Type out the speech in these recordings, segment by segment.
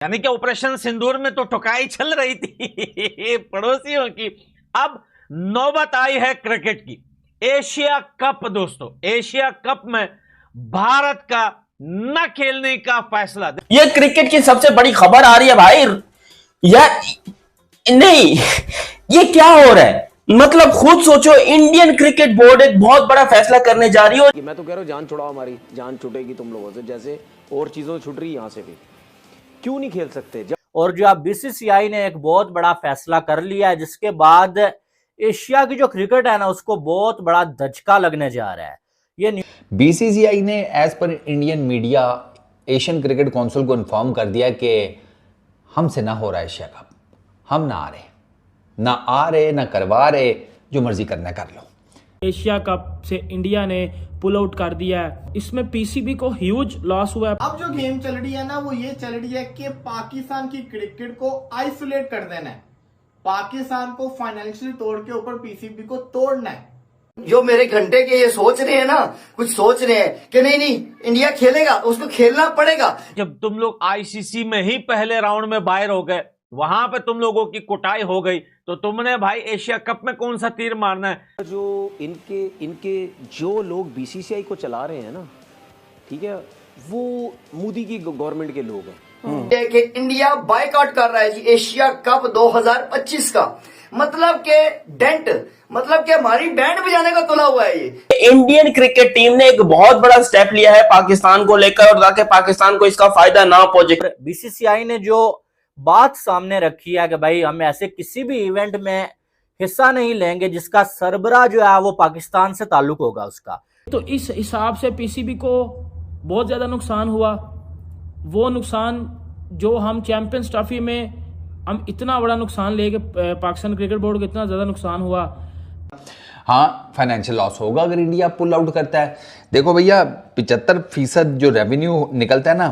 यानी कि ऑपरेशन सिंदूर में तो ठुकाई चल रही थी पड़ोसियों की। अब नौबत आई है क्रिकेट की। एशिया कप दोस्तों, एशिया कप में भारत का न खेलने का फैसला। ये क्रिकेट की सबसे बड़ी खबर आ रही है भाई। यार नहीं, ये क्या हो रहा है? मतलब खुद सोचो, इंडियन क्रिकेट बोर्ड एक बहुत बड़ा फैसला करने जा रही है। मैं तो कह रहा हूं जान छुड़ाओ, हमारी जान छूटेगी तुम लोगों से, जैसे और चीजों से छूट रही है यहां से भी। क्यों नहीं खेल सकते? और जो अब बीसीसीआई ने एक बहुत बड़ा फैसला कर लिया है, जिसके बाद एशिया की जो क्रिकेट है ना, उसको बहुत बड़ा धचका लगने जा रहा है। ये बीसीसीआई ने एज पर Indian media Asian cricket council को इन्फॉर्म कर दिया कि हमसे ना हो रहा है एशिया कप, हम ना आ रहे ना करवा रहे, जो मर्जी करना कर लो। एशिया कप से इंडिया ने पुल आउट कर दिया है। इसमें पीसीबी को ह्यूज लॉस हुआ है। अब जो गेम चल रही है ना, वो ये चल रही है कि पाकिस्तान की क्रिकेट को आइसोलेट कर देना है, पाकिस्तान को फाइनेंशियल तोड़ के ऊपर पीसीबी को तोड़ना है। जो मेरे घंटे के ये सोच रहे हैं ना, कुछ सोच रहे हैं कि नहीं इंडिया खेलेगा, उसको खेलना पड़ेगा। जब तुम लोग आईसीसी में ही पहले राउंड में बाहर हो गए, वहां पे तुम लोगों की कुटाई हो गई, तो तुमने भाई एशिया कप में कौन सा तीर मारना है? जो इनके जो लोग बीसीसीआई को चला रहे हैं ना, ठीक है, वो मोदी की गवर्नमेंट के लोग हैं। कि इंडिया बायकॉट कर रहा है जी एशिया कप 2025 का। मतलब के डेंट, मतलब कि हमारी बैंड बजाने का तुला हुआ है ये। इंडियन क्रिकेट टीम ने एक बहुत बड़ा स्टेप लिया है पाकिस्तान को लेकर, और ताकि पाकिस्तान को इसका फायदा ना पहुंचे। बीसीसीआई ने जो बात सामने रखी है कि भाई हम ऐसे किसी भी इवेंट में हिस्सा नहीं लेंगे जिसका सरबराह जो है वो पाकिस्तान से ताल्लुक होगा उसका। तो इस हिसाब से पीसीबी को बहुत ज्यादा नुकसान हुआ। वो नुकसान जो हम चैंपियंस ट्रॉफी में हम इतना बड़ा नुकसान लेके, पाकिस्तान क्रिकेट बोर्ड को इतना ज्यादा नुकसान हुआ। हाँ, फाइनेंशियल लॉस होगा अगर इंडिया पुल आउट करता है। देखो भैया, 75% जो रेवेन्यू निकलता है ना,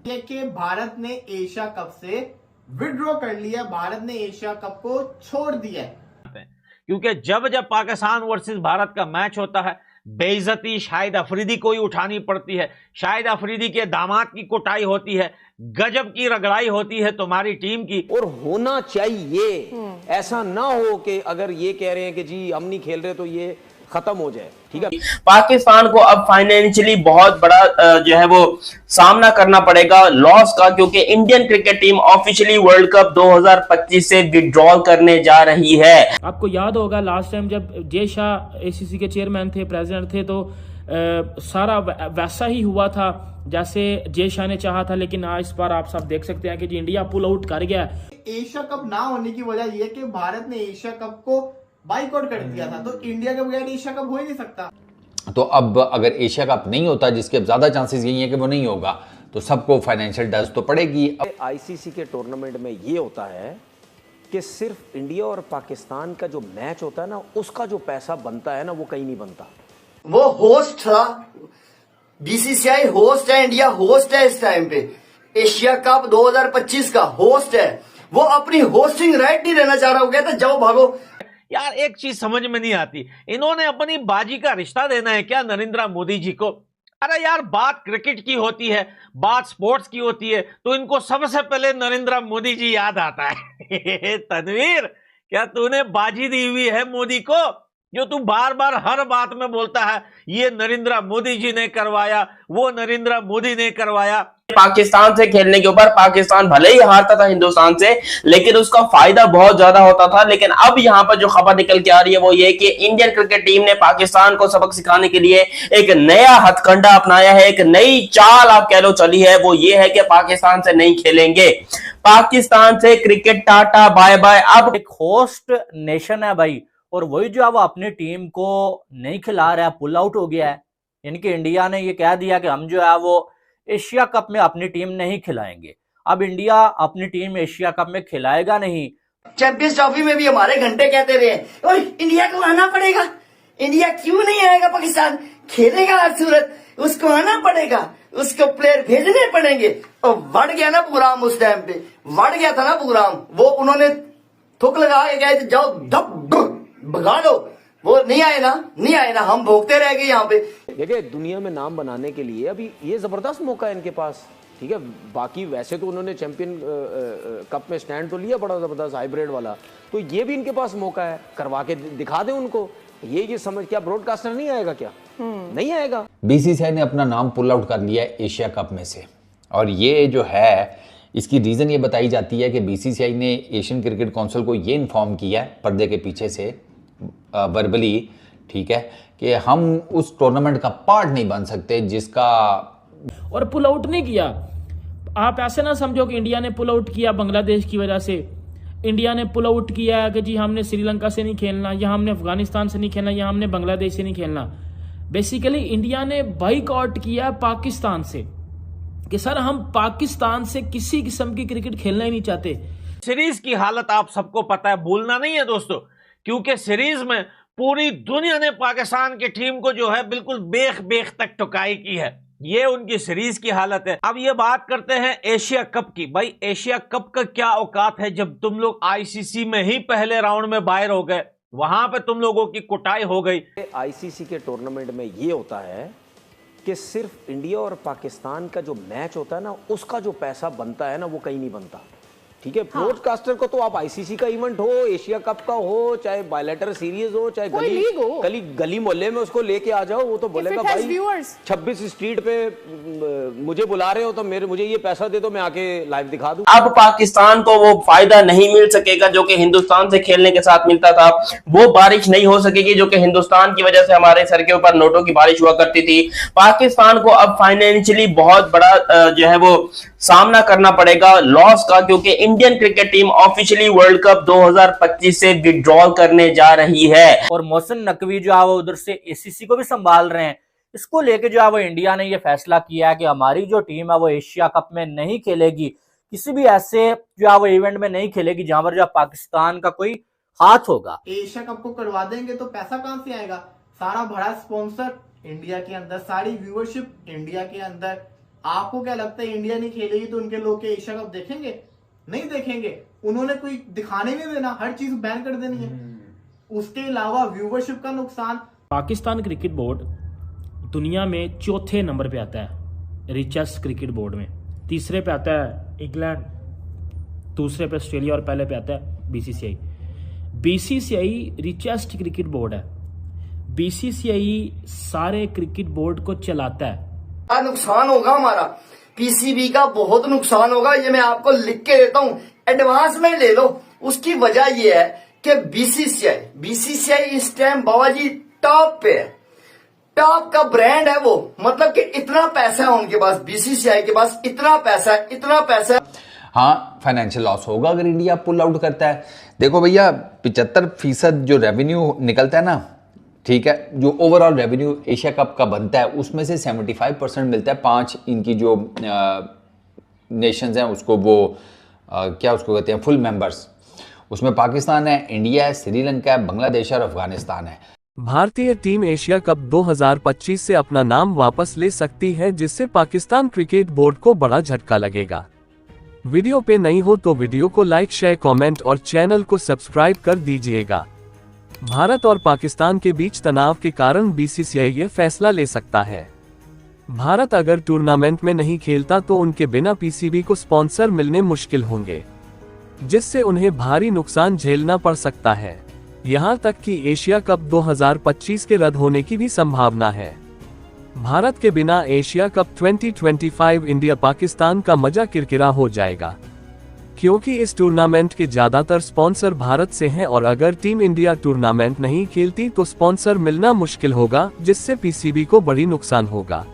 कि भारत ने एशिया कप से विड्रॉ कर लिया, भारत ने एशिया कप को छोड़ दिया है। क्योंकि जब जब पाकिस्तान वर्सेस भारत का मैच होता है, बेइज्जती शाहिद अफरीदी को ही उठानी पड़ती है, शाहिद अफरीदी के दामाद की कुटाई होती है, गजब की रगड़ाई होती है तुम्हारी टीम की। और होना चाहिए, ऐसा ना हो कि अगर ये कह रहे हैं कि जी हम नहीं खेल रहे तो ये खत्म हो जाए, ठीक है। पाकिस्तान को अब फाइनेंशियली बहुत बड़ा जो है वो सामना करना पड़ेगा लॉस का, क्योंकि Indian cricket team officially world cup 2025 से विड्रॉल करने जा रही है। आपको याद होगा लास्ट टाइम जब जय शाह एसीसी के चेयरमैन थे, प्रेसिडेंट थे, तो सारा वैसा ही हुआ था जैसे जय शाह ने चाहा था। लेकिन आज इस बार आप सब देख सकते हैं कि जी इंडिया पुल आउट कर गया। एशिया कप ना होने की वजह यह कि भारत ने एशिया कप को बाइकआउट कर दिया था, तो इंडिया के बगैर एशिया कप हो ही नहीं सकता। तो अब अगर एशिया कप नहीं होता, जिसके अब ज्यादा चांसेस यही है कि वो नहीं होगा, तो सबको फाइनेंशियल डस्ट तो पड़ेगी। आईसीसी के टूर्नामेंट में ये होता है कि सिर्फ इंडिया और पाकिस्तान का जो मैच होता है ना, उसका जो पैसा बनता है ना, वो कहीं नहीं बनता। वो होस्ट था, बीसीसीआई होस्ट है, इंडिया होस्ट है इस टाइम पे, एशिया कप 2025 का होस्ट है। वो अपनी होस्टिंग राइट नहीं लेना चाह रहा, हो गया था जाओ भागो। यार एक चीज समझ में नहीं आती, इन्होंने अपनी बाजी का रिश्ता देना है क्या नरेंद्र मोदी जी को? अरे यार, बात क्रिकेट की होती है, बात स्पोर्ट्स की होती है, तो इनको सबसे पहले नरेंद्र मोदी जी याद आता है। तनवीर, क्या तूने बाजी दी हुई है मोदी को, जो तू बार बार हर बात में बोलता है ये नरेंद्र मोदी जी ने करवाया, वो नरेंद्र मोदी ने करवाया? पाकिस्तान से खेलने के ऊपर पाकिस्तान भले ही हारता था हिंदुस्तान से, लेकिन उसका फायदा बहुत ज्यादा होता था। लेकिन अब यहाँ पर जो खबर निकल के आ रही है वो ये कि इंडियन क्रिकेट टीम ने पाकिस्तान को सबक सिखाने के लिए एक नया हथकंडा अपनाया है, एक नई चाल आप कह लो चली है। वो ये है कि पाकिस्तान से नहीं खेलेंगे, पाकिस्तान से क्रिकेट टाटा बाय बाय। अब एक होस्ट नेशन है भाई, और वही जो है वो अपनी टीम को नहीं खिला रहा है, पुल आउट हो गया है। इनकी इंडिया ने ये कह दिया कि हम जो है वो एशिया कप में अपनी टीम नहीं खिलाएंगे। अब इंडिया अपनी टीम एशिया कप में खिलाएगा नहीं। चैंपियंस ट्रॉफी में भी हमारे घंटे कहते रहे, ओए इंडिया को आना पड़ेगा, इंडिया क्यों नहीं आएगा, पाकिस्तान खेलेगा हर सूरत, उसको आना पड़ेगा, उसको प्लेयर भेजने पड़ेंगे। और बढ़ गया ना प्रोग्राम, उस टाइम पे बढ़ गया था ना प्रोग्राम। वो उन्होंने थुक लगा के गए जाओ धप भगा दो, वो नहीं आए ना, हम भोगते रह गए यहाँ पे। देखिए, दुनिया में नाम बनाने के लिए अभी ये जबरदस्त मौका है इनके पास। ठीक है, बाकी वैसे तो उन्होंने चैंपियन कप में स्टैंड तो लिया बड़ा ज़बरदस्त हाइब्रिड वाला, तो ये भी इनके पास मौका है, करवा के दिखा दें उनको। ये समझ, क्या ब्रॉडकास्टर नहीं आएगा क्या? नहीं आएगा। बीसीसीआई ने अपना नाम पुल आउट कर लिया है एशिया कप में से, और ये जो है इसकी रीज़न ये बताई जाती है कि बीसीसीआई ने एशियन क्रिकेट काउंसिल को ये इन्फॉर्म किया है पर्दे के पीछे से वर्बली, ठीक है, कि हम उस टूर्नामेंट का पार्ट नहीं बन सकते जिसका, और पुल आउट नहीं किया। आप ऐसे ना समझो कि इंडिया ने पुल आउट किया बांग्लादेश की वजह से, इंडिया ने पुल आउट किया कि जी हमने श्रीलंका से नहीं खेलना, या हमने अफगानिस्तान से नहीं खेलना, या हमने बांग्लादेश से नहीं खेलना। बेसिकली इंडिया ने बाइकआउट किया पाकिस्तान से कि सर हम पाकिस्तान से किसी किस्म की क्रिकेट खेलना ही नहीं चाहते। सीरीज की हालत आप सबको पता है, भूलना नहीं है दोस्तों, क्योंकि सीरीज में पूरी दुनिया ने पाकिस्तान की टीम को जो है बिल्कुल बेख तक टुकाई की है। ये उनकी सीरीज की हालत है। अब ये बात करते हैं एशिया कप की। भाई एशिया कप का क्या औकात है जब तुम लोग आईसीसी में ही पहले राउंड में बाहर हो गए, वहां पे तुम लोगों की कुटाई हो गई। आईसीसी के टूर्नामेंट में ये होता है कि सिर्फ इंडिया और पाकिस्तान का जो मैच होता है ना, उसका जो पैसा बनता है ना, वो कहीं नहीं बनता। ठीक है, ब्रॉडकास्टर को तो आप आईसीसी का इवेंट हो, एशिया कप का हो, चाहे बायलैटरल सीरीज हो, चाहे गली मोहल्ले में उसको लेके आ जाओ, वो तो बोलेगा भाई 26 स्ट्रीट पे मुझे बुला रहे हो तो मुझे ये पैसा दे दो, मैं आके लाइव दिखा दूं। अब पाकिस्तान को वो फायदा नहीं मिल सकेगा जो कि हिंदुस्तान से खेलने के साथ मिलता था। वो बारिश नहीं हो सकेगी जो कि हिंदुस्तान की वजह से हमारे सर के ऊपर नोटों की बारिश हुआ करती थी। पाकिस्तान को अब फाइनेंशियली बहुत बड़ा जो है वो सामना करना पड़ेगा लॉस का, क्योंकि Indian cricket team officially world cup 2025 से विड्रॉल करने जा रही है। और मोहसिन नकवी जो है वो उधर से एसीसी को भी संभाल रहे हैं। इसको लेके जो है वो इंडिया ने ये फैसला किया है कि हमारी जो टीम है वो एशिया कप में नहीं खेलेगी, किसी भी ऐसे जो है वो इवेंट में नहीं खेलेगी जहां पर जो पाकिस्तान का कोई हाथ होगा। एशिया कप को करवा देंगे तो पैसा कहां से आएगा? सारा बड़ा स्पॉन्सर इंडिया के अंदर, सारी व्यूअरशिप इंडिया के अंदर। आपको क्या लगता है इंडिया नहीं खेलेगी तो उनके लोग के एशिया कप देखेंगे? नहीं देखेंगे। उन्होंने कोई दिखाने नहीं देना, हर चीज बैन कर देनी है। उसके अलावा व्यूअरशिप का नुकसान। पाकिस्तान क्रिकेट बोर्ड दुनिया में चौथे नंबर पे आता है रिचेस्ट क्रिकेट बोर्ड में। तीसरे पे आता है इंग्लैंड, दूसरे पे ऑस्ट्रेलिया और पहले पे आता है BCCI. BCCI richest cricket board है। बीसीसीआई सारे क्रिकेट बोर्ड को चलाता है। नुकसान होगा हमारा, पीसीबी का बहुत नुकसान होगा, ये मैं आपको लिख के देता हूं, एडवांस में ले लो। उसकी वजह ये है कि बीसीसीआई इस टाइम बाबा जी टॉप पे है, टॉप का ब्रांड है वो। मतलब कि इतना पैसा है उनके पास, बीसीसीआई के पास इतना पैसा है। हाँ, फाइनेंशियल लॉस होगा अगर इंडिया पुल आउट करता है। देखो भैया 75% जो रेवेन्यू निकलता है ना, ठीक है, जो ओवरऑल रेवेन्यू एशिया कप का बनता है उसमें से 75% मिलता है 5 इनकी जो नेशंस हैं उसको, वो क्या उसको कहते हैं, फुल मेंबर्स। उसमें पाकिस्तान है, इंडिया है, श्रीलंका है, बांग्लादेश और अफगानिस्तान है। भारतीय टीम एशिया कप 2025 से अपना नाम वापस ले सकती है, जिससे पाकिस्तान क्रिकेट बोर्ड को बड़ा झटका लगेगा। वीडियो पे नहीं हो तो वीडियो को लाइक, शेयर, कमेंट और चैनल को सब्सक्राइब कर दीजिएगा। भारत और पाकिस्तान के बीच तनाव के कारण बीसीसीआई ये फैसला ले सकता है। भारत अगर टूर्नामेंट में नहीं खेलता तो उनके बिना पीसीबी को स्पॉन्सर मिलने मुश्किल होंगे, जिससे उन्हें भारी नुकसान झेलना पड़ सकता है। यहां तक कि एशिया कप 2025 के रद्द होने की भी संभावना है। भारत के बिना एशिया कप 2025 इंडिया पाकिस्तान का मजा किरकिरा हो जाएगा, क्योंकि इस टूर्नामेंट के ज्यादातर स्पॉन्सर भारत से हैं और अगर टीम इंडिया टूर्नामेंट नहीं खेलती तो स्पॉन्सर मिलना मुश्किल होगा, जिससे पीसीबी को बड़ी नुकसान होगा।